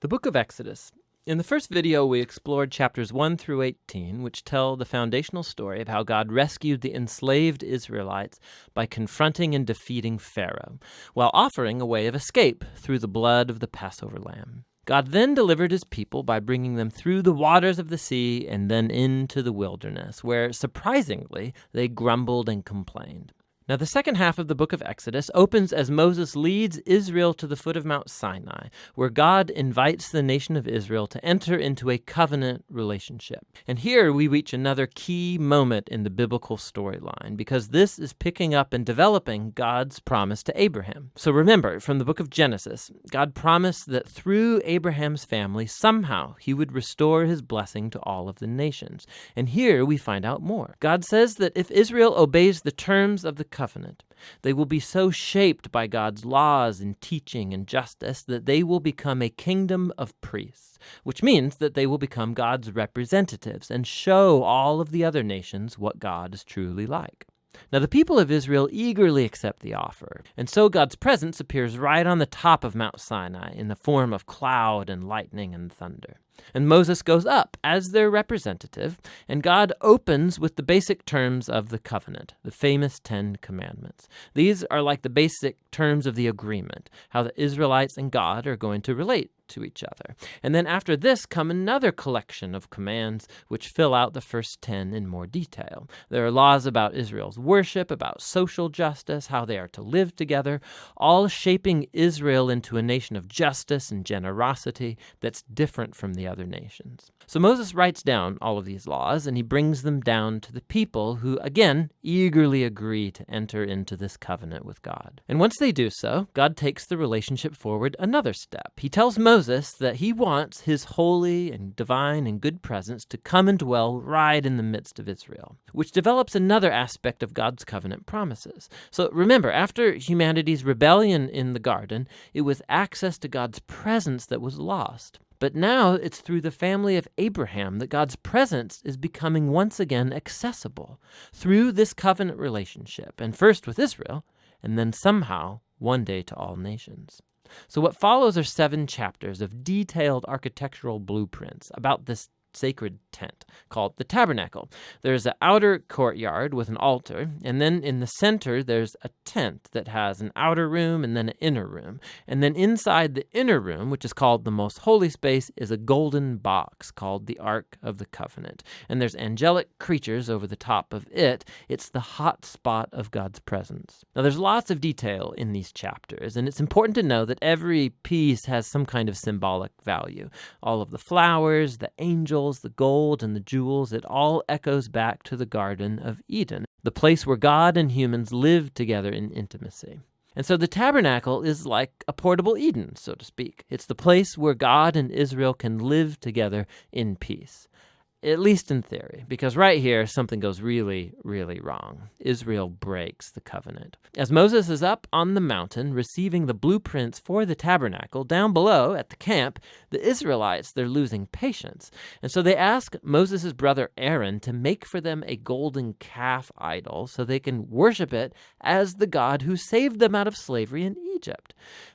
The book of Exodus. In the first video, we explored chapters 1 through 18, which tell the foundational story of how God rescued the enslaved Israelites by confronting and defeating Pharaoh, while offering a way of escape through the blood of the Passover lamb. God then delivered his people by bringing them through the waters of the sea and then into the wilderness, where, surprisingly, they grumbled and complained. Now, the second half of the book of Exodus opens as Moses leads Israel to the foot of Mount Sinai, where God invites the nation of Israel to enter into a covenant relationship. And here we reach another key moment in the biblical storyline, because this is picking up and developing God's promise to Abraham. So remember, from the book of Genesis, God promised that through Abraham's family, somehow he would restore his blessing to all of the nations. And here we find out more. God says that if Israel obeys the terms of the covenant, they will be so shaped by God's laws and teaching and justice that they will become a kingdom of priests, which means that they will become God's representatives and show all of the other nations what God is truly like. Now, the people of Israel eagerly accept the offer, and so God's presence appears right on the top of Mount Sinai in the form of cloud and lightning and thunder. And Moses goes up as their representative, and God opens with the basic terms of the covenant, the famous 10 Commandments. These are like the basic terms of the agreement, how the Israelites and God are going to relate to each other. And then after this come another collection of commands which fill out the first 10 in more detail. There are laws about Israel's worship, about social justice, how they are to live together, all shaping Israel into a nation of justice and generosity that's different from the other nations. So Moses writes down all of these laws, and he brings them down to the people who, again, eagerly agree to enter into this covenant with God. And once they do so, God takes the relationship forward another step. He tells Moses that he wants his holy and divine and good presence to come and dwell right in the midst of Israel, which develops another aspect of God's covenant promises. So remember, after humanity's rebellion in the garden, it was access to God's presence that was lost. But now it's through the family of Abraham that God's presence is becoming once again accessible through this covenant relationship, and first with Israel, and then somehow one day to all nations. So what follows are 7 chapters of detailed architectural blueprints about this sacred tent called the tabernacle. There's an outer courtyard with an altar, and then in the center there's a tent that has an outer room and then an inner room. And then inside the inner room, which is called the most holy space, is a golden box called the Ark of the Covenant. And there's angelic creatures over the top of it. It's the hot spot of God's presence. Now there's lots of detail in these chapters, and it's important to know that every piece has some kind of symbolic value. All of the flowers, the angels, the gold, and the jewels, it all echoes back to the Garden of Eden, the place where God and humans lived together in intimacy. And so the tabernacle is like a portable Eden, so to speak. It's the place where God and Israel can live together in peace. At least in theory, because right here, something goes really, really wrong. Israel breaks the covenant. As Moses is up on the mountain receiving the blueprints for the tabernacle, down below at the camp, the Israelites, they're losing patience. And so they ask Moses' brother Aaron to make for them a golden calf idol so they can worship it as the God who saved them out of slavery in Egypt.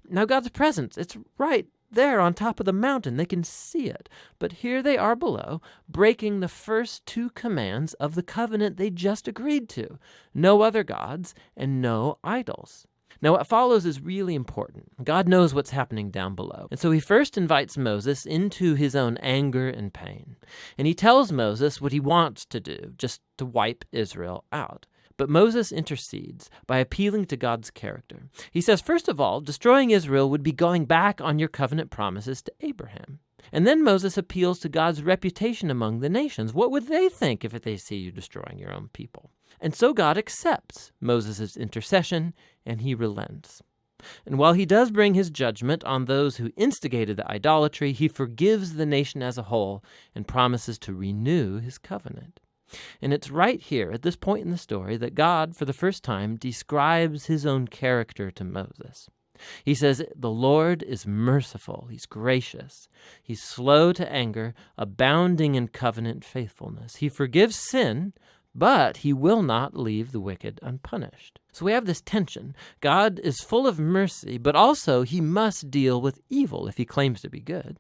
Now God's presence, it's right there on top of the mountain. They can see it. But here they are below, breaking the first 2 commands of the covenant they just agreed to. No other gods and no idols. Now what follows is really important. God knows what's happening down below. And so he first invites Moses into his own anger and pain. And he tells Moses what he wants to do, just to wipe Israel out. But Moses intercedes by appealing to God's character. He says, first of all, destroying Israel would be going back on your covenant promises to Abraham. And then Moses appeals to God's reputation among the nations. What would they think if they see you destroying your own people? And so God accepts Moses' intercession, and he relents. And while he does bring his judgment on those who instigated the idolatry, he forgives the nation as a whole and promises to renew his covenant. And it's right here, at this point in the story, that God, for the first time, describes his own character to Moses. He says, the Lord is merciful, he's gracious, he's slow to anger, abounding in covenant faithfulness. He forgives sin, but he will not leave the wicked unpunished. So we have this tension. God is full of mercy, but also he must deal with evil if he claims to be good.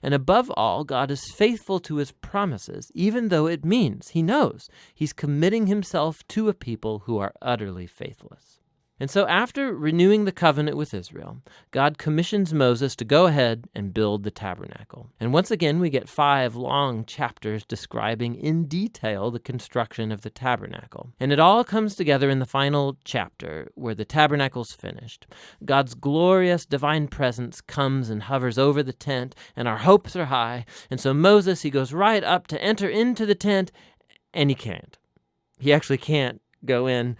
And above all, God is faithful to his promises, even though it means, he knows, he's committing himself to a people who are utterly faithless. And so after renewing the covenant with Israel, God commissions Moses to go ahead and build the tabernacle. And once again, we get 5 long chapters describing in detail the construction of the tabernacle. And it all comes together in the final chapter where the tabernacle's finished. God's glorious divine presence comes and hovers over the tent, and our hopes are high. And so Moses, he goes right up to enter into the tent, and he can't. He actually can't go in.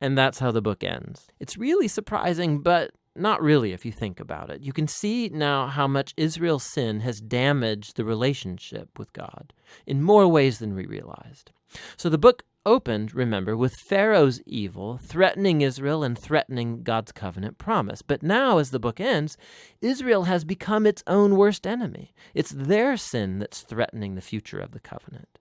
And that's how the book ends. It's really surprising, but not really if you think about it. You can see now how much Israel's sin has damaged the relationship with God in more ways than we realized. So the book opened, remember, with Pharaoh's evil threatening Israel and threatening God's covenant promise. But now, as the book ends, Israel has become its own worst enemy. It's their sin that's threatening the future of the covenant.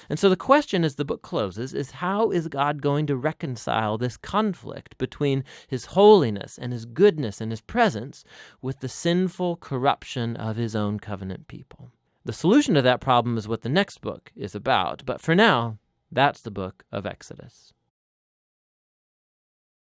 And so the question as the book closes is, how is God going to reconcile this conflict between his holiness and his goodness and his presence with the sinful corruption of his own covenant people? The solution to that problem is what the next book is about. But for now, that's the book of Exodus.